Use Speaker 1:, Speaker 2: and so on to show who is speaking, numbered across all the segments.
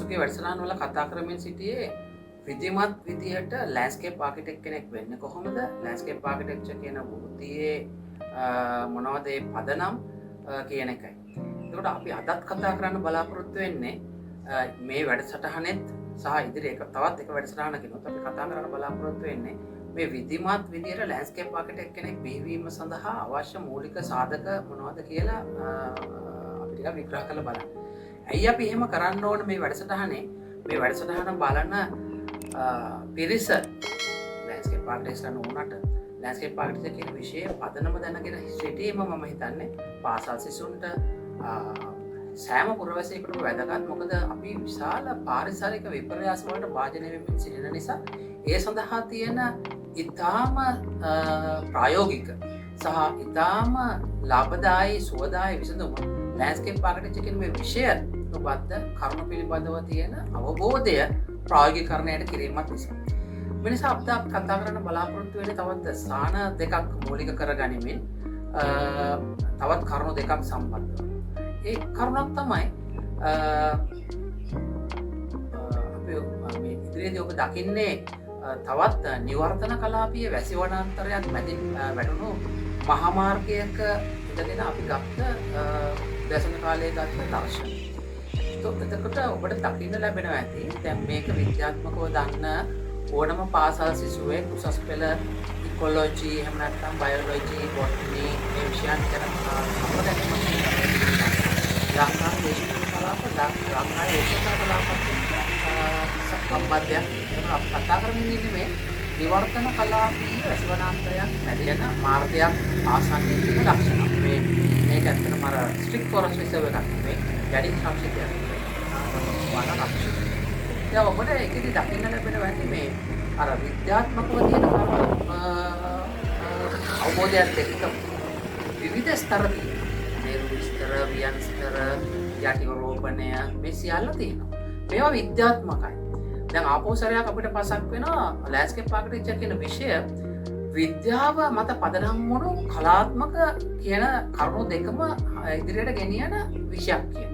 Speaker 1: පසුගිය වැඩසටහන් වල කතා කරමින් සිටියේ විධිමත් විදිහට ලෑන්ඩ්ස්කේප් ආකිටෙක්ට් කෙනෙක් වෙන්නේ කොහොමද? ලෑන්ඩ්ස්කේප් ආකිටෙක්චර් කියන වෘත්තියේ මොනවද ඒ පදනම් කියන එකයි. ඒකට අපි අදත් කතා කරන්න බලාපොරොත්තු වෙන්නේ මේ වැඩසටහනෙත් සහ ඉදිරි තවත් එක වැඩසටහනකිනුත් අපි කතා කරන්න බලාපොරොත්තු වෙන්නේ මේ විධිමත් විදිහට ලෑන්ඩ්ස්කේප් ආකිටෙක්ට් කෙනෙක් බිහිවීම සඳහා අවශ්‍ය මූලික සාධක මොනවද කියලා අපි ටිකක් විග්‍රහ කරලා බලන්න. ඇයි අපි එහෙම කරන්න ඕන මේ වැඩසටහනේ? මේ වැඩසටහන බලන පිරිස ලෑන්ඩ්ස්කේප් ආකිටෙක්ට්ස්ලා නොවුනට ලෑන්ඩ්ස්කේප් ආකිටෙක්චර් කියන විෂය පදනම දැනගෙන සිටීම මම හිතන්නේ පාසල් සිසුන්ට සෑම පුරවැසියෙකුටම වැදගත්. මොකද අපි විශාල පාරිසරික විපර්යාස වලට භාජනය වෙමින් සිටින නිසා ඒ සඳහා තියෙන ඉතාම ප්‍රායෝගික සහ ඉතාම ලාභදායී සුවදායී විසඳුම ලෑන්ඩ්ස්කේප් ආකිටෙක්චර් කියන මේ විෂය බද්ධ කරුණු පිළිබඳව තියෙන අවබෝධය ප්‍රායෝගිකරණයට කිරීමත් නිසා. මිනිසා අපිට කතා කරන්න බලාපොරොත්තු වෙන්නේ තවත් ස්ථාන දෙකක් මූලික කරගනිමින් තවත් කරුණු දෙකක් සම්බන්ධව. ඒ කරුණක් තමයි අපි ඉදිරියේදී ඔබ දකින්නේ තවත් නිවර්තන කලාපීය වැසි වනාන්තරයක් මැදින් වැටුණු මහාමාර්ගයක ඉඳගෙන අපි ගත්ත දැසන කාලයේ ගත්ත දර්ශන. එතකොට ඔබට දකින්න ලැබෙනවා ඇති දැන් මේක විද්‍යාත්මකව දන්න ඕනම පාසල් සිසුවෙක් උසස් පෙළ ඉකොලොජි එහෙම නැත්නම් බයොලොජි බොටනි මේ විෂයන් ගැන ලංකාවේ දේශීය කලාප ලංකාවේ දේශීය කලාප සම්බන්ධයක් අපි කතා කරමින් ඉන්නේ මේ විවර්තන කලාපීය වැසිවනාන්තරයක් මැදින මාර්ගයක් ආසන්නයේ තියෙන ලක්ෂණ. මේක ඇත්තටම අර ස්ට්‍රික්ට් ෆොරස්ට් රිසර්ව් එකක් නෙවෙයි. යටි සංක්ෂිපයක් නෙවෙයි. වන ලක්ෂණ. දැන් ඔබට ඒකෙදි දකින්න ලැබෙනවා ඇති මේ අර විද්‍යාත්මකව තියෙන අවබෝධයත් එක්ක විවිධ ස්තර තියෙනවා. මේරු ස්තර, වියන් ස්තර, යටි රෝපණය මේ සියල්ල තියෙනවා. මේවා විද්‍යාත්මකයි. දැන් ආපෝසරයක් අපිට පසක් වෙනවා ලෑන්ඩ්ස්කේප් ආකිටෙක්චර් කියන විෂය විද්‍යාව මත පදනම් වුණු කලාත්මක කියන කරුණු දෙකම ඉදිරියට ගෙනියන විෂයක් කියන.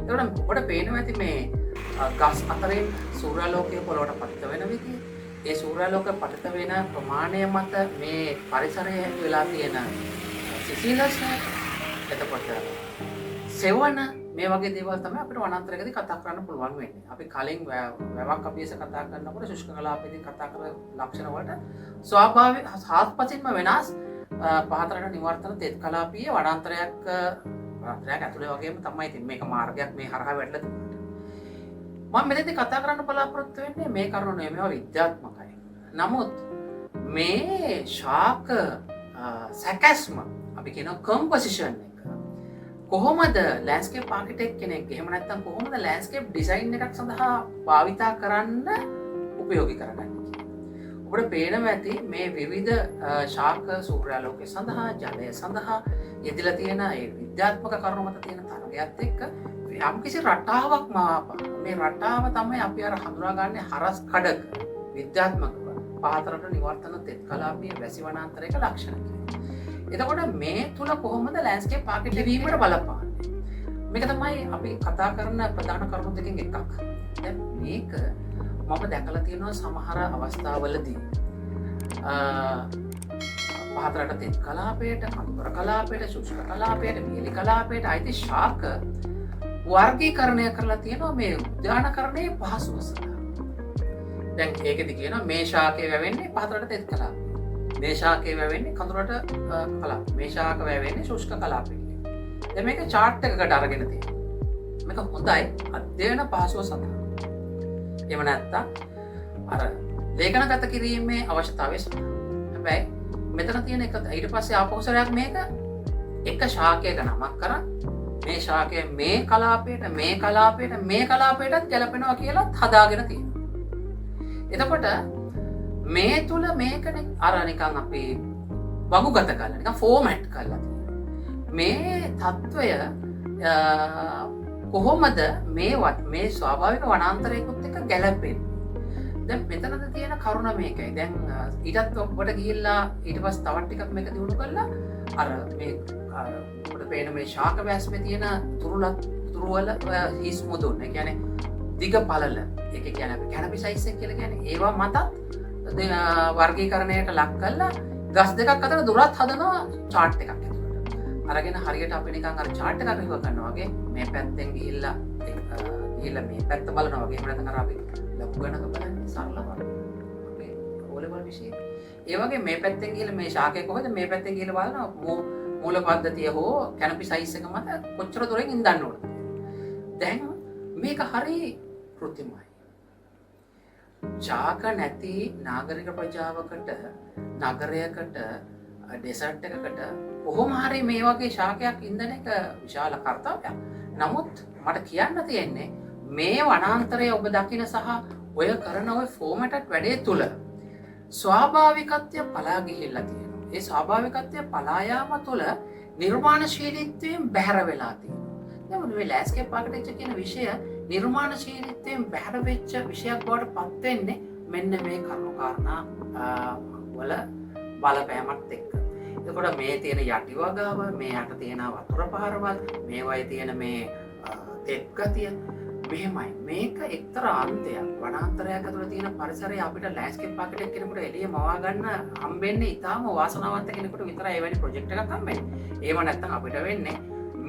Speaker 1: ඒකට ඔබට පේනවා ඇති මේ ගස් අතරින් සූර්යාලෝකය පොළොවට පතිත වෙන විදිය. ඒ සූර්යාලෝකය පතිත වෙන ප්‍රමාණය මත මේ පරිසරයේ වෙලා තියෙන සිසිලස එතකොට සෙවන මේ වගේ දේවල් තමයි අපිට වනාන්තරයකදී කතා කරන්න පුළුවන් වෙන්නේ. අපි කලින් වැවක් අපියස කතා කරනකොට ශුෂ්ක කලාපයේදී කතා කරන ලක්ෂණ වලට ස්වාභාවික හාත්පසින්ම වෙනස් පහතරට නිවර්තන තෙත් කලාපීය වනාන්තරයක් ඇතුලේ වගේම තමයි ඉතින් මේක මාර්ගයක් මේ හරහා වැටලා තිබුණා. මම මෙතනදී කතා කරන්න බලාපොරොත්තු වෙන්නේ මේ කරුණ නෙමෙයි මේවා විද්‍යාත්මකයි. නමුත් මේ ශාක සැකස්ම අපි කියන කම්පොසිෂන් එක කොහොමද ලෑන්ඩ්ස්කේප් ආකිටෙක්ට් කෙනෙක් එහෙම නැත්නම් කොහොමද ලෑන්ඩ්ස්කේප් ඩිසයින් එකක් සඳහා භාවිතා කරන්න උපයෝගී කරගන්නේ කියලා. ඔබට පේනවා ඇති මේ විවිධ ශාක සූර්යාලෝකය සඳහා ජලය සඳහා යෙදලා තියෙන ඒ විද්‍යාත්මක කරුණු මත තියෙන තරගයත් එක්ක යම්කිසි රටාවක් මවාපා. මේ රටාව තමයි අපි අර හඳුනාගන්නේ හරස් කඩක විද්‍යාත්මකව පහතරට නිවර්තන තෙත් කලාපීය වැසි වනාන්තරයක ලක්ෂණ කියලා. එතකොට මේ තුල කොහොමද ලෑන්ඩ්ස්කේප් ආකිටෙක්චර් වීමට බලපාන්නේ? මේක තමයි අපි කතා කරන ප්‍රධාන කරුණු දෙකෙන් එකක්. දැන් මේක මම දැකලා තියෙනවා සමහර අවස්ථාවලදී පහතරට තෙත් කලාපයට, කඳුකර කලාපයට, ශුෂ්ක කලාපයට, මිහිලි කලාපයට අයිති ශාක වර්ගීකරණය කරලා තියෙනවා මේ උද්‍යානකරණයේ පහසුව සඳහා. දැන් ඒකෙදි කියනවා මේ ශාකය වැවෙන්නේ පහතරට තෙත් කලාපය. මේ ශාකය වැවෙන්නේ කඳුරට කලාප. මේ ශාක වැවෙන්නේ ශුෂ්ක කලාපය. දැන් මේක chart එකකට අරගෙන තියෙනවා. මේක හොඳයි අධ්‍යයන පහසුව සඳහා. එහෙම නැත්නම් අර ලේඛනගත කිරීමේ අවශ්‍යතාවය සඳහා. හැබැයි මෙතන තියෙන එක ඊට පස්සේ ආපෝසරයක් මේක එක ශාකයක නමක් කරන් මේ ශාකය මේ කලාපයට මේ කලාපයට මේ කලාපයටත් ගැලපෙනවා කියලා හදාගෙන තියෙනවා. එතකොට මේ තුල මේකනේ අර නිකන් අපි වගුගත කරලා නිකන් ෆෝමැට් කරලා තියෙනවා. මේ తত্ত্বය කොහොමද මේ ස්වාභාවික වනාන්තරයකට එක්ක ගැලපෙන්නේ? දැන් මෙතනද තියෙන කරුණ මේකයි. දැන් ඊටත් ඔබට ගිහිල්ලා ඊට පස්සේ තවත් ටිකක් මේක දිනු කරලා අර මේ ඔබට පේන මේ ශාක වැස්මේ තියෙන තුරුවල හිස් මුදුන්. ඒ කියන්නේ දිග පළල එක කියන කැනපි සයිස් එක කියලා කියන්නේ ඒවා මතත් වර්ගීකරණයට ලක් කරලා ගස් දෙකක් අතර දුරත් හදනවා chart එකක් ඇතුළට. අරගෙන හරියට අපි නිකන් අර chart එකක් විව කරනවා වගේ මේ පැත්තෙන් ගිහිල්ලා මේ පැත්ත බලනවා වගේ. එහෙම නැත්නම් අර අපි ලඝු ගණක බලන්නේ සරලව. අපේ ඕලෙවල් විෂය. ඒ වගේ මේ පැත්තෙන් ගිහිල්ලා මේ ශාකය කොහෙද මේ පැත්තෙන් ගිහිල්ලා බලනවා මූල පද්ධතිය හෝ කැනපි සයිස් එක මත කොච්චර දුරෙන් ඉඳන්න ඕනද. දැන් මේක හරි කෘත්‍රිමයි. ශාක නැති නාගරික ප්‍රජාවකට නගරයකට ඩෙසර්ට් එකකට කොහොම හරි මේ වගේ ශාකයක් ඉඳන එක විශාල කර්තව්‍යයක්. නමුත් මට කියන්න තියෙන්නේ මේ වනාන්තරය ඔබ දකින සහ ඔය කරන ඔය ෆෝමැටඩ් වැඩේ තුල ස්වාභාවිකත්වය පලා ගිහිල්ලා තියෙනවා. ඒ ස්වාභාවිකත්වය පලා යාම තුළ නිර්මාණශීලීත්වයෙන් බැහැර වෙලා තියෙනවා. දැන් මේ ලෑන්ඩ්ස්කේප් ආකිටෙක්චර් කියන විෂය නිර්මාණශීලීත්වයෙන් බැහැර වෙච්ච විෂයක් බවට පත් වෙන්නේ මෙන්න මේ කරුණු කාරණා වල බලපෑමත් එක්ක. එතකොට මේ තියෙන යටි වගාව, මේ යට තියෙන වතුර පාරවල්, මේවයි තියෙන මේ තෙත් ගතිය මෙහෙමයි. මේක එක්තරා අන්තයක්. වනාන්තරයක් ඇතුළේ තියෙන පරිසරය අපිට ලෑන්ඩ්ස්කේප් ආකිටෙක්ට් කෙනෙකුට එළිය මවා ගන්න හම්බෙන්නේ ඉතාම වාසනාවන්ත කෙනෙකුට විතරයි එවැනි ප්‍රොජෙක්ට් එකක් හම්බෙන්නේ. ඒව නැත්තම් අපිට වෙන්නේ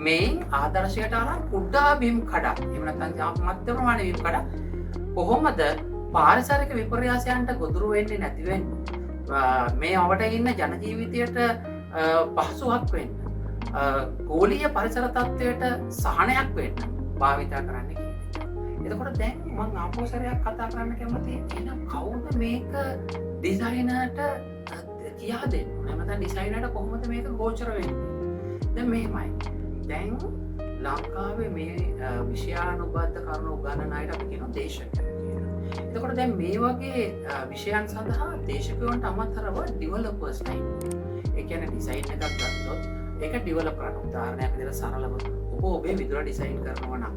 Speaker 1: මේ ආදර්ශයට අරන් කුඩා බිම් කඩක්. එහෙම නැත්නම් මධ්‍ය ප්‍රමාණයේ බිම් කඩක් කොහොමද පාරිසරික විපර්යාසයන්ට ගොදුරු වෙන්නේ නැති වෙන්නේ? මේ අපට ඉන්න ජන ජීවිතයට පහසුවක් වෙන්න, ගෝලීය පරිසර තත්ත්වයට සහනයක් වෙන්න භාවිතා කරන්න කියන්නේ. එතකොට දැන් මම ආපෝසරයක් කතා කරන්න කැමතියි. එහෙනම් කවුද මේක ඩිසයිනර්ට කියා දෙන්නේ? නැත්නම් ඩිසයිනර්ට කොහොමද මේක ගෝචර වෙන්නේ? දැන් මෙහෙමයි. දැන් ලංකාවේ මේ විෂයානුබද්ධ කරුණු උගන්වන අයට අපි කියනවා දේශකයෝ කියලා. එතකොට දැන් මේ වගේ විෂයන් සඳහා දේශකයන්ට අමතරව ඩෙවලොපර්ස් ටයිම්. ඒ කියන්නේ ඩිසයින් එකක් ගත්තොත් ඒක ඩෙවලොප් කරන උදාහරණයක් විදිහට සරලව ඔබ ඔබේ විදුර ඩිසයින් කරනවා නම්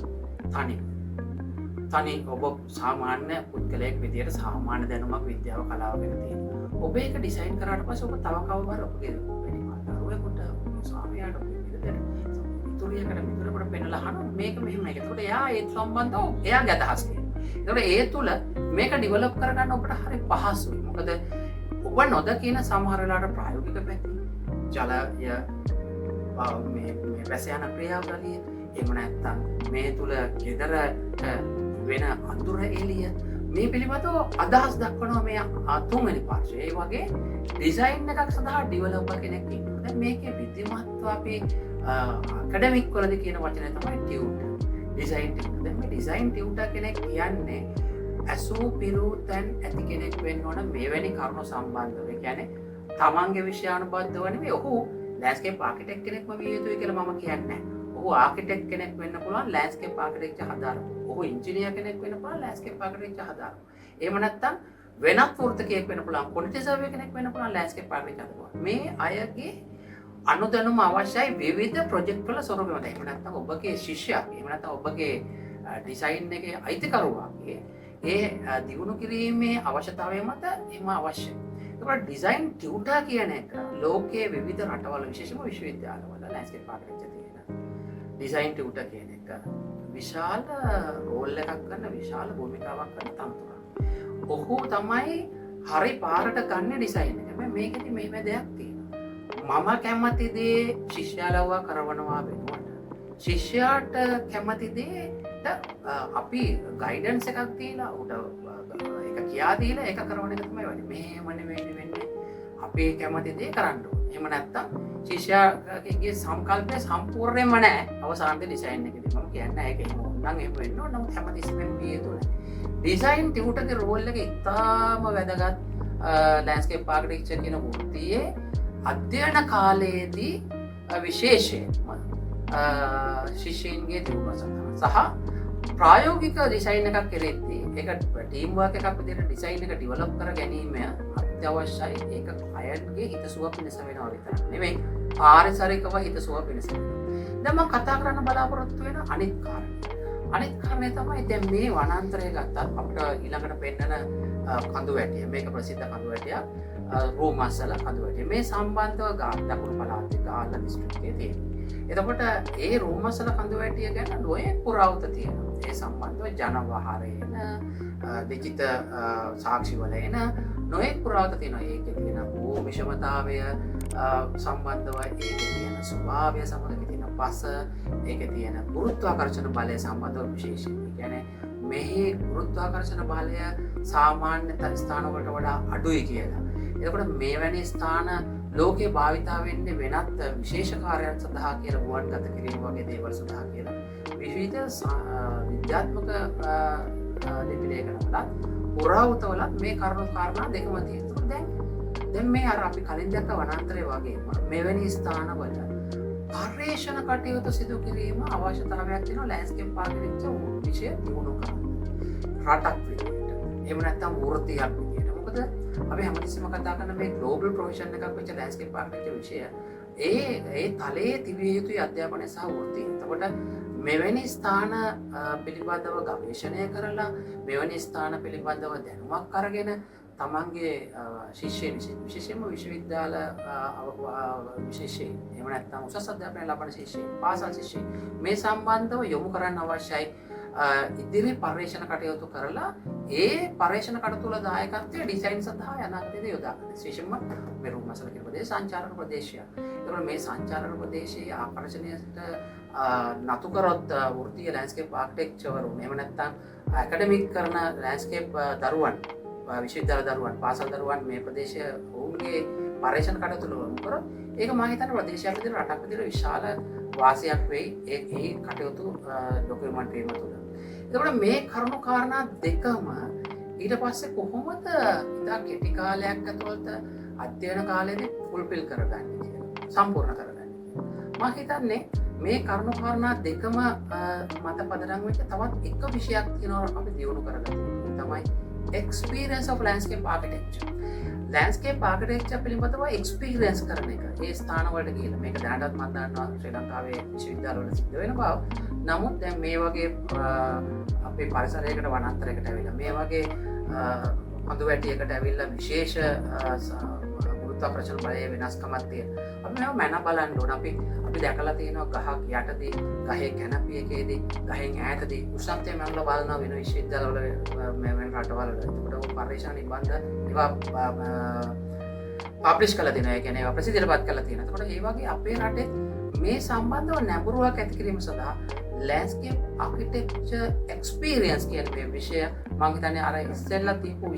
Speaker 1: තනි ඔබ සාමාන්‍ය පුද්ගලයෙක් විදිහට සාමාන්‍ය දැනුමක් විද්‍යාව කලාව ගැන තියෙනවා. ඔබ ඒක ඩිසයින් කරාට පස්සේ ඔබ තව කවවර ඔබගේ වෙන මාතරුවෙකුට ස්වාමියාට මිතුරකට පෙන්නලා අහනවා මේක මෙහෙම එක. ඒකට එයා ඒ සම්බන්ධව එයාගේ අදහස් කියනවා. ඒකට ඒ තුල මේක ඩෙවලොප් කරගන්න ඔබට හරි පහසුයි. මොකද ඔබ නොදකින සමහර වෙලාවට ප්‍රායෝගික පැති ජලය මේ වැස යන ක්‍රියාවලිය, එහෙම නැත්නම් මේ තුල ගෙදරට වෙන අඳුර එළිය මේ පිළිබඳව අදහස් දක්වනවා මේ තුන්වෙනි පාර්ශ්වය. ඒ වගේ ඩිසයින් එකක් සඳහා ඩෙවලොපර් කෙනෙක් ඉන්නවා. දැන් මේකේ විද්‍යමාත්ව අපි ඇකඩමික් වලදී කියන වචනය තමයි ටියුටර්. Design tutor. දැන් මේ ඩිසයින් ටියුටර් කෙනෙක් කියන්නේ ඇසූ පිරූ තැන් ඇති කෙනෙක් වෙන්න ඕන මෙවැනි කරුණු සම්බන්ධව. ඒ කියන්නේ තමන්ගේ විෂයානුබද්ධව නෙවෙයි. ඔහු ලෑන්ඩ්ස්කේප් ආකිටෙක්ට් කෙනෙක්ම විය යුතුයි කියලා මම කියන්නේ නැහැ. ඔහු ආකිටෙක්ට් කෙනෙක් වෙන්න පුළුවන් ලෑන්ඩ්ස්කේප් ආකිටෙක්චර් හදාරමු. ඔහු ඉංජිනේර් කෙනෙක් වෙන්න පුළුවන් ලෑන්ඩ්ස්කේප් ආකිටෙක්චර් හදාරමු. එහෙම නැත්නම් වෙනත් වෘත්තකයෙක් වෙන්න පුළුවන් ක්වොලිටි සර්වේ කෙනෙක් වෙන්න පුළුවන් ලෑන්ඩ්ස්කේප් ආකිටෙක්චර් හදාරමු. මේ අයගේ අනුදැනුම අවශ්‍යයි විවිධ ප්‍රොජෙක්ට් වල ස්වරූපෙම. එහෙම නැත්නම් ඔබගේ ශිෂ්‍යයා, එහෙම නැත්නම් ඔබගේ ඩිසයින් එකේ අයිතිකරුවාගේ ඒ දියුණු කිරීමේ අවශ්‍යතාවය මත එම අවශ්‍යයි. ඒකට ඩිසයින් ටියුටර් කියන එක ලෝකයේ විවිධ රටවල විශේෂම විශ්වවිද්‍යාලවල ලෑන්ඩ්ස්කේප් ආකිටෙක්චර් තියෙන ඩිසයින් ටියුටර් කියන එක විශාල රෝල් එකක් කරන විශාල භූමිකාවක් කරන තනතුරක්. ඔහු තමයි හරි පාරට ගන්න ඩිසයින් එක. මේකෙදි මෙහෙම දෙයක් තියෙනවා. මම කැමති දේ ශිෂ්‍යයාලව කරවනවා වෙනුවට ශිෂ්‍යයාට කැමති දේට අපි ගයිඩන්ස් එකක් දීලා උට ඒක කියා දීලා ඒක කරවන එක තමයි වෙන්නේ. මෙහෙම නෙවෙයි වෙන්නේ. අපි කැමති දේ කරන්න ඕනේ. එහෙම නැත්තම් ශිෂ්‍යයාගේ සංකල්පය සම්පූර්ණයෙන්ම නැහැ. අවසානයේ ඩිසයින් එකේදී මම කියන්නේ ඒක එහෙම ඕනනම් එහෙම වෙන්න ඕන. නමුත් හැමතිස්සෙම විය යුතුයි. ඩිසයින් ටියුටර්ගේ රෝල් එක ඉතාම වැදගත් ලෑන්ඩ්ස්කේප් ආකිටෙක්චර් කියන වෘත්තියේ අධ්‍යයන කාලයේදී විශේෂයෙන්ම ශිෂ්‍යයින්ගේ දියුණුව සඳහා සහ ප්‍රායෝගික ඩිසයින් එකක් කෙරෙද්දී ඒක ටීම් වර්ක් එකක් විදිහට ඩිසයින් එක ඩෙවලොප් කර ගැනීම අත්‍යවශ්‍යයි. ඒක අයන්ගේ හිතසුව පිණිස වෙනවා විතරක් නෙමෙයි පාරිසරිකව හිතසුව පිණිස වෙනවා. දැන් මම කතා කරන්න බලාපොරොත්තු වෙන අනිත් කාරණේ තමයි දැන් මේ වනාන්තරය ගත්තත් අපිට ඊළඟට පෙන්නන කඳු වැටිය. මේක ප්‍රසිද්ධ කඳු වැටියක්. රෝමස්සල කඳු වැටිය. මේ සම්බන්ධව දකුණු පළාතේ ගාල්ල දිස්ත්‍රික්කයේ තියෙනවා. එතකොට ඒ රෝමස්සල කඳු වැටිය ගැන නොයෙක් පුරාවෘත්ත තියෙනවා. ඒ සම්බන්ධව ජනවහරේන ලිඛිත සාක්ෂිවල එන නොයෙක් පුරාවත තියෙනවා. ඒකේ තියෙන භූ විෂමතාවය සම්බන්ධව, ඒකේ තියෙන ස්වභාවය සම්බන්ධව තියෙන පස, ඒකේ තියෙන ගුරුත්වාකර්ෂණ බලය සම්බන්ධව විශේෂයෙන්. ඒ කියන්නේ මෙහි ගුරුත්වාකර්ෂණ බලය සාමාන්‍ය ස්ථානවලට වඩා අඩුයි කියලා. එතකොට මේවැනි ස්ථාන ලෝකයේ භාවිතා වෙන්නේ වෙනත් විශේෂ කාර්යයන් සඳහා කියලා, ගුවන්ගත කිරීම වගේ දේවල් සඳහා කියලා. විවිධ විද්‍යාත්මක ලිපිලේඛනවලත් පුරාවතවලත් මේ කරුණු කාරණා දෙකම තියෙනවා. දැන් මේ අර අපි කලින් දැක්ක වනාන්තරය වගේම මෙවැනි ස්ථානවල පර්යේෂණ කටයුතු සිදු කිරීම අවශ්‍යතාවයක් තියෙනවා ලෑන්ඩ්ස්කේප් ආකිටෙක්චර් විෂය දියුණු කරන්න. රටක් විදිහට. එහෙම නැත්නම් වෘත්තියක් විදිහට. මොකද අපි හැමතිස්සෙම කතා කරන මේ ග්ලෝබල් ප්‍රොෆෙෂන් එකක් වෙච්ච ලෑන්ඩ්ස්කේප් ආකිටෙක්චර් විෂය ඒ තලයේ තිබිය යුතුයි අධ්‍යාපනය සහ වෘත්තිය. එතකොට මෙවැනි ස්ථාන පිළිබඳව ගවේෂණය කරලා මෙවැනි ස්ථාන පිළිබඳව දැනුමක් අරගෙන තමන්ගේ ශිෂ්‍යයන් විශේෂයෙන්ම විශ්වවිද්‍යාල විශේෂයෙන් එහෙම නැත්නම් උසස් අධ්‍යාපනය ලබන ශිෂ්‍යයන් පාසල් ශිෂ්‍යයන් මේ සම්බන්ධව යොමු කරන්න අවශ්‍යයි. ඉදිරි පර්යේෂණ කටයුතු කරලා ඒ පර්යේෂණ කටයුතු වල දායකත්වය ඩිසයින් සඳහා අනාගතයේදී යොදා ගන්න. විශේෂයෙන්ම මෙරුම් මසල කියන ප්‍රදේශ සංචාරක ප්‍රදේශය. ඒතකොට මේ සංචාරක ප්‍රදේශයේ ආකර්ෂණයට නතු කරොත් වෘත්තීය ලෑන්ඩ්ස්කේප් ආකිටෙක්චර් වරුන් එහෙම නැත්නම් ඇකඩමික් කරන ලෑන්ඩ්ස්කේප් දරුවන් විශ්වවිද්‍යාල දරුවන් පාසල් දරුවන් මේ ප්‍රදේශය ඔවුන්ගේ පර්යේෂණ කටයුතු වල කරොත් ඒක මම හිතන්නේ ප්‍රදේශයක් විදිහට රටක් විදිහට විශාල වාසියක් වෙයි ඒ කටයුතු ඩොකියුමන්ට් වීම තුළ. එතකොට මේ කරුණු කාරණා දෙකම ඊට පස්සේ කොහොමද ඉතා කෙටි කාලයක් ඇතුළත අධ්‍යයන කාලයේදී ෆුල්ෆිල් කරගන්නේ කියලා, සම්පූර්ණ කරගන්නේ කියලා. මම හිතන්නේ මේ කරුණු කාරණා දෙකම මත පදනම් වෙච්ච තවත් එක විෂයක් තියෙනවා අපි දියුණු කරගන්න. තමයි experience of landscape architecture. Landscape architecture පිළිබඳව එක්ස්පීරියන්ස් කරන එක. ඒ ස්ථානවලට ගිහිල්ලා මේක දැනටත් මම දන්නවා ශ්‍රී ලංකාවේ විශ්වවිද්‍යාලවල සිද්ධ වෙන බව. නමුත් දැන් මේ වගේ අපේ පරිසරයකට වනාන්තරයකට ඇවිල්ලා මේ වගේ අඳු වැටියකට ඇවිල්ලා විශේෂ ගුරුත්වාකර්ෂණ බලයේ වෙනස්කමක් තියෙන. අපි මේව මන බලන්න ඕන. අපි දැකලා තියෙනවා ගහක් යටදී, ගහේ කැනපි එකේදී, ගහෙන් ඈතදී උෂ්ණත්වය මනලා බලනවා වෙන විශ්වවිද්‍යාලවල මෙවැනි රටවල. ඒකට පරිශන නිබන්ධ ඒවා පබ්ලිෂ් කරලා තියෙනවා. ඒ කියන්නේ ඒවා ප්‍රසිද්ධියටපත් කරලා තියෙනවා. ඒකට ඒ වගේ අපේ රටේ මේ සම්බන්ධව නැඹුරුවක් ඇති කිරීම සඳහා ලෑන්ඩ්ස්කේප් ආකිටෙක්චර් එක්ස්පීරියන්ස් කියන මේ විෂය මම හිතන්නේ අර ඉස්සෙල්ලා තියපු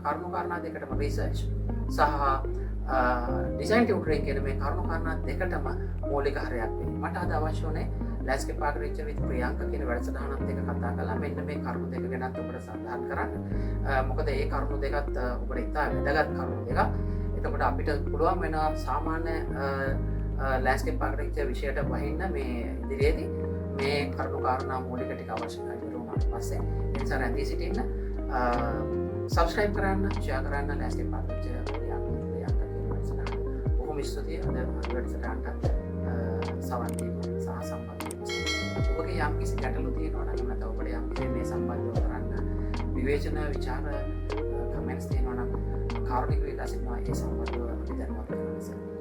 Speaker 1: කරුණු කාරණා දෙකටම රිසර්ච් සහ ඩිසයින් ටියුටරින් කියන මේ කරුණු කාරණා දෙකටම මූලික හරයක් වෙයි. මට අද අවශ්‍ය වුණේ ලෑන්ඩ්ස්කේප් ආකිටෙක්චර් විත් ප්‍රියංක කියන වැඩසටහනත් එක්ක කතා කරලා මෙන්න මේ කරුණු දෙක ගැනත් ඔබට සඳහන් කරන්න. මොකද මේ කරුණු දෙකත් ඔබට ඉතා වැදගත් කරුණු දෙකක්. එතකොට අපිට පුළුවන් වෙනවා සාමාන්‍ය ලෑන්ඩ්ස්කේප් ආකිටෙක්චර් විෂයට වහින්න මේ ඉදිරියේදී මේ කරුණු කාරණා මූලික ටික අවශ්‍යයි වුණාට පස්සේ ඒ නිසා රැඳී සිටින්න, සබ්ස්ක්‍රයිබ් කරන්න, ෂෙයා කරන්න ලෑන්ඩ්ස්කේප් ආකිටෙක්චර් බොහොම ස්තුතියි අද වැඩසටහනට සවන් දීම සහ සම්බන්ධ වීම. ඔබගේ යම් කිසි ගැටලු තියෙනවා නම් නැත්නම් ඔබට යම් කිසි මේ සම්බන්ධව කරන්න විවේචන විචාර කමෙන්ට්ස් තියෙනවා නම් කාරුණික විලාසිනවා ඒ සම්බන්ධව අපි දැනුවත් කරන්න.